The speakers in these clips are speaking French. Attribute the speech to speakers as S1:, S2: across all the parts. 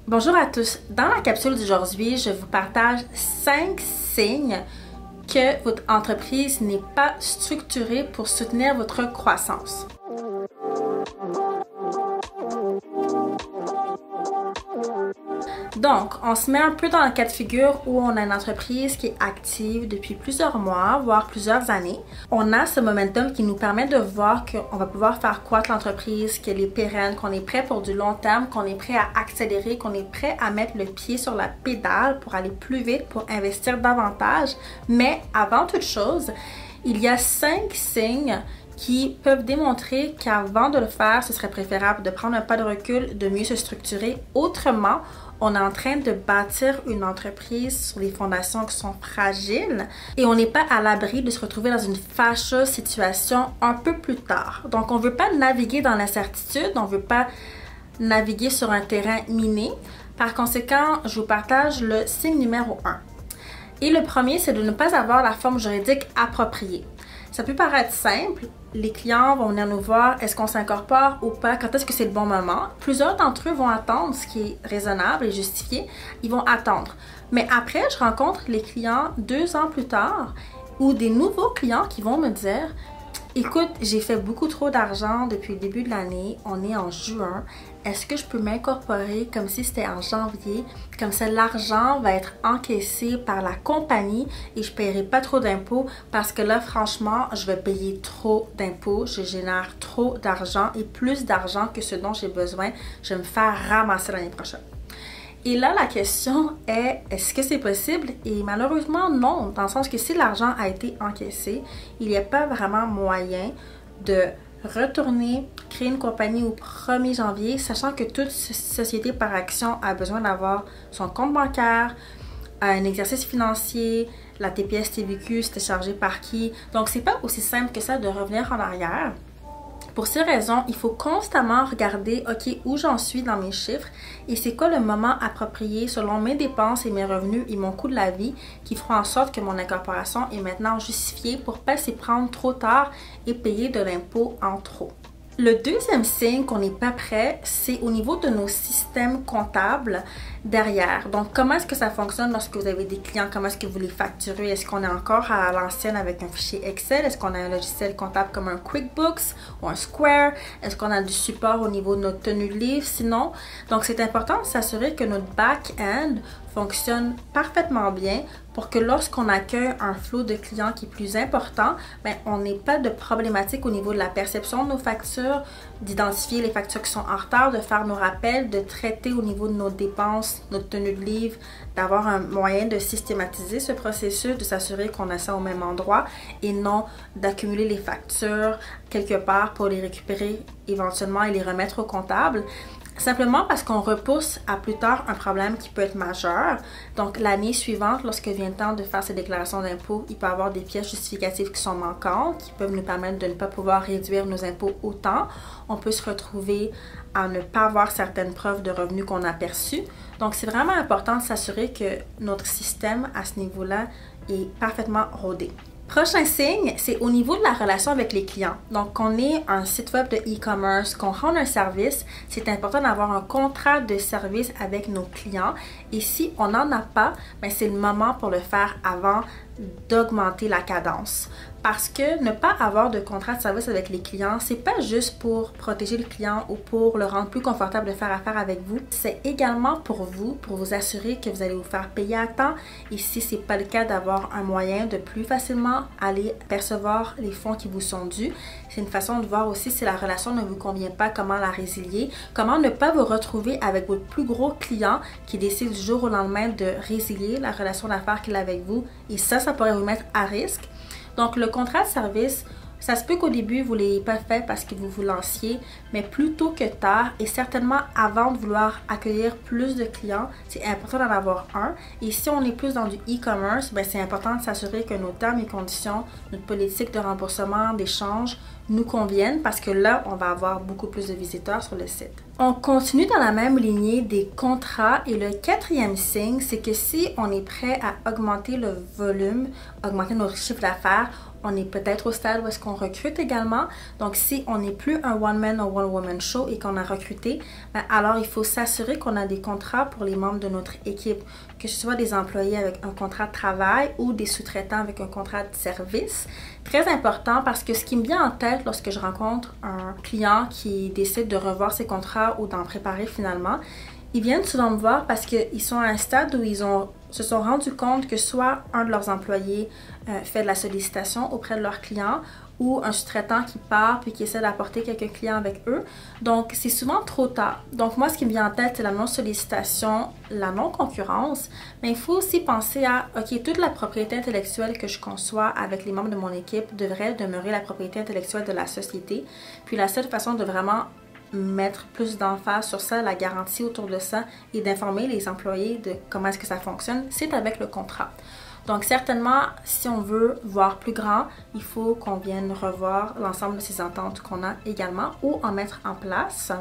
S1: Bonjour à tous. Dans la capsule d'aujourd'hui, je vous partage 5 signes que votre entreprise n'est pas structurée pour soutenir votre croissance. Donc, on se met un peu dans le cas de figure où on a une entreprise qui est active depuis plusieurs mois, voire plusieurs années. On a ce momentum qui nous permet de voir qu'on va pouvoir faire croître l'entreprise, qu'elle est pérenne, qu'on est prêt pour du long terme, qu'on est prêt à accélérer, qu'on est prêt à mettre le pied sur la pédale pour aller plus vite, pour investir davantage. Mais avant toute chose, il y a 5 signes qui peuvent démontrer qu'avant de le faire, ce serait préférable de prendre un pas de recul, de mieux se structurer. Autrement, on est en train de bâtir une entreprise sur des fondations qui sont fragiles et on n'est pas à l'abri de se retrouver dans une fâcheuse situation un peu plus tard. Donc, on ne veut pas naviguer dans l'incertitude, on ne veut pas naviguer sur un terrain miné. Par conséquent, je vous partage le signe numéro 1. Et le premier, c'est de ne pas avoir la forme juridique appropriée. Ça peut paraître simple, les clients vont venir nous voir, est-ce qu'on s'incorpore ou pas, quand est-ce que c'est le bon moment. Plusieurs d'entre eux vont attendre, ce qui est raisonnable et justifié, ils vont attendre. Mais après, je rencontre les clients 2 ans plus tard ou des nouveaux clients qui vont me dire « Écoute, j'ai fait beaucoup trop d'argent depuis le début de l'année, on est en juin, est-ce que je peux m'incorporer comme si c'était en janvier? Comme ça, l'argent va être encaissé par la compagnie et je ne paierai pas trop d'impôts parce que là, franchement, je vais payer trop d'impôts, je génère trop d'argent et plus d'argent que ce dont j'ai besoin, je vais me faire ramasser l'année prochaine. » Et là, la question est, est-ce que c'est possible? Et malheureusement, non, dans le sens que si l'argent a été encaissé, il n'y a pas vraiment moyen de retourner, créer une compagnie au 1er janvier, sachant que toute société par action a besoin d'avoir son compte bancaire, un exercice financier, la TPS TVQ, c'était chargé par qui. Donc, c'est pas aussi simple que ça de revenir en arrière. Pour ces raisons, il faut constamment regarder, OK, où j'en suis dans mes chiffres et c'est quoi le moment approprié selon mes dépenses et mes revenus et mon coût de la vie qui feront en sorte que mon incorporation est maintenant justifiée pour ne pas s'y prendre trop tard et payer de l'impôt en trop. Le deuxième signe qu'on n'est pas prêt, c'est au niveau de nos systèmes comptables derrière. Donc, comment est-ce que ça fonctionne lorsque vous avez des clients? Comment est-ce que vous les facturez? Est-ce qu'on est encore à l'ancienne avec un fichier Excel? Est-ce qu'on a un logiciel comptable comme un QuickBooks ou un Square? Est-ce qu'on a du support au niveau de notre tenue de livre? Sinon, donc c'est important de s'assurer que notre back-end fonctionne parfaitement bien pour que lorsqu'on accueille un flot de clients qui est plus important, bien, on n'ait pas de problématique au niveau de la perception de nos factures, d'identifier les factures qui sont en retard, de faire nos rappels, de traiter au niveau de nos dépenses, notre tenue de livre, d'avoir un moyen de systématiser ce processus, de s'assurer qu'on a ça au même endroit et non d'accumuler les factures quelque part pour les récupérer éventuellement et les remettre au comptable. Simplement parce qu'on repousse à plus tard un problème qui peut être majeur. Donc, l'année suivante, lorsque vient le temps de faire ses déclarations d'impôts, il peut y avoir des pièces justificatives qui sont manquantes, qui peuvent nous permettre de ne pas pouvoir réduire nos impôts autant. On peut se retrouver à ne pas avoir certaines preuves de revenus qu'on a perçues. Donc, c'est vraiment important de s'assurer que notre système à ce niveau-là est parfaitement rodé. Prochain signe, c'est au niveau de la relation avec les clients. Donc, qu'on ait un site web de e-commerce, qu'on rende un service, c'est important d'avoir un contrat de service avec nos clients. Et si on n'en a pas, bien, c'est le moment pour le faire avant d'augmenter la cadence. Parce que ne pas avoir de contrat de service avec les clients, c'est pas juste pour protéger le client ou pour le rendre plus confortable de faire affaire avec vous. C'est également pour vous assurer que vous allez vous faire payer à temps. Et si c'est pas le cas, d'avoir un moyen de plus facilement aller percevoir les fonds qui vous sont dus. C'est une façon de voir aussi si la relation ne vous convient pas, comment la résilier, comment ne pas vous retrouver avec votre plus gros client qui décide du jour au lendemain de résilier la relation d'affaires qu'il a avec vous. Et ça pourrait vous mettre à risque. Donc, le contrat de service, ça se peut qu'au début, vous ne l'ayez pas fait parce que vous vous lanciez, mais plus tôt que tard et certainement avant de vouloir accueillir plus de clients, c'est important d'en avoir un. Et si on est plus dans du e-commerce, ben c'est important de s'assurer que nos termes et conditions, notre politique de remboursement, d'échange nous conviennent parce que là, on va avoir beaucoup plus de visiteurs sur le site. On continue dans la même lignée des contrats et le quatrième signe, c'est que si on est prêt à augmenter le volume, augmenter notre chiffre d'affaires, on est peut-être au stade où est-ce qu'on recrute également. Donc, si on n'est plus un one-man ou one-woman show et qu'on a recruté, alors il faut s'assurer qu'on a des contrats pour les membres de notre équipe, que ce soit des employés avec un contrat de travail ou des sous-traitants avec un contrat de service. Très important parce que ce qui me vient en tête lorsque je rencontre un client qui décide de revoir ses contrats ou d'en préparer finalement, ils viennent souvent me voir parce qu'ils sont à un stade où se sont rendus compte que soit un de leurs employés fait de la sollicitation auprès de leurs clients ou un sous-traitant qui part puis qui essaie d'apporter quelques clients avec eux. Donc, c'est souvent trop tard. Donc, moi, ce qui me vient en tête, c'est la non-sollicitation, la non-concurrence, mais il faut aussi penser à, OK, toute la propriété intellectuelle que je conçois avec les membres de mon équipe devrait demeurer la propriété intellectuelle de la société. Puis, la seule façon de vraiment mettre plus d'emphase sur ça, la garantie autour de ça et d'informer les employés de comment est-ce que ça fonctionne, c'est avec le contrat. Donc certainement, si on veut voir plus grand, il faut qu'on vienne revoir l'ensemble de ces ententes qu'on a également ou en mettre en place.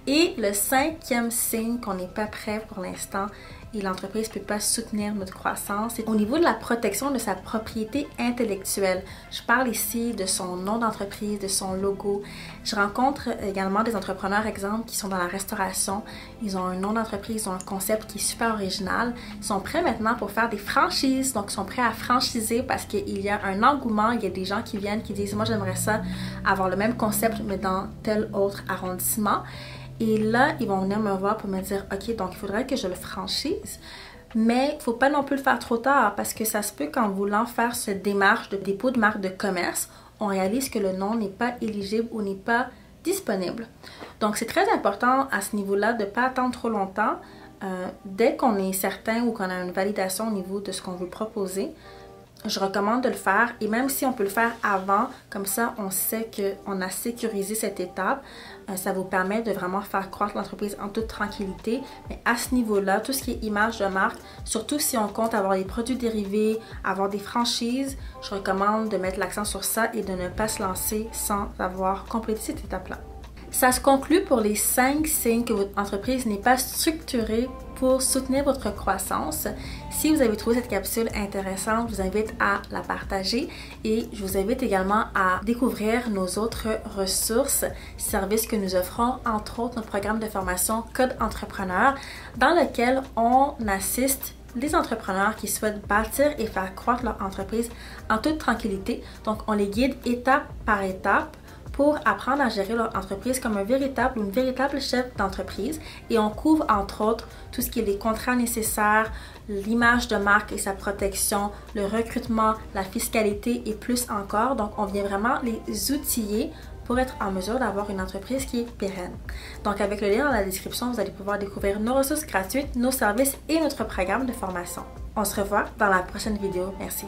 S1: Et le cinquième signe qu'on n'est pas prêt pour l'instant et l'entreprise ne peut pas soutenir notre croissance, c'est au niveau de la protection de sa propriété intellectuelle. Je parle ici de son nom d'entreprise, de son logo. Je rencontre également des entrepreneurs, exemple, qui sont dans la restauration. Ils ont un nom d'entreprise, ils ont un concept qui est super original. Ils sont prêts maintenant pour faire des franchises, donc ils sont prêts à franchiser parce qu'il y a un engouement, il y a des gens qui viennent, qui disent « Moi, j'aimerais ça avoir le même concept, mais dans tel autre arrondissement ». Et là, ils vont venir me voir pour me dire « Ok, donc il faudrait que je le franchise. » Mais il ne faut pas non plus le faire trop tard parce que ça se peut qu'en voulant faire cette démarche de dépôt de marque de commerce, on réalise que le nom n'est pas éligible ou n'est pas disponible. Donc, c'est très important à ce niveau-là de ne pas attendre trop longtemps. Dès qu'on est certain ou qu'on a une validation au niveau de ce qu'on veut proposer, je recommande de le faire et même si on peut le faire avant, comme ça on sait qu'on a sécurisé cette étape, ça vous permet de vraiment faire croître l'entreprise en toute tranquillité. Mais à ce niveau-là, tout ce qui est image de marque, surtout si on compte avoir des produits dérivés, avoir des franchises, je recommande de mettre l'accent sur ça et de ne pas se lancer sans avoir complété cette étape-là. Ça se conclut pour les 5 signes que votre entreprise n'est pas structurée pour soutenir votre croissance. Si vous avez trouvé cette capsule intéressante, je vous invite à la partager et je vous invite également à découvrir nos autres ressources, services que nous offrons, entre autres notre programme de formation Code Entrepreneur, dans lequel on assiste les entrepreneurs qui souhaitent bâtir et faire croître leur entreprise en toute tranquillité. Donc, on les guide étape par étape pour apprendre à gérer leur entreprise comme un véritable ou une véritable chef d'entreprise. Et on couvre entre autres tout ce qui est les contrats nécessaires, l'image de marque et sa protection, le recrutement, la fiscalité et plus encore. Donc, on vient vraiment les outiller pour être en mesure d'avoir une entreprise qui est pérenne. Donc, avec le lien dans la description, vous allez pouvoir découvrir nos ressources gratuites, nos services et notre programme de formation. On se revoit dans la prochaine vidéo. Merci.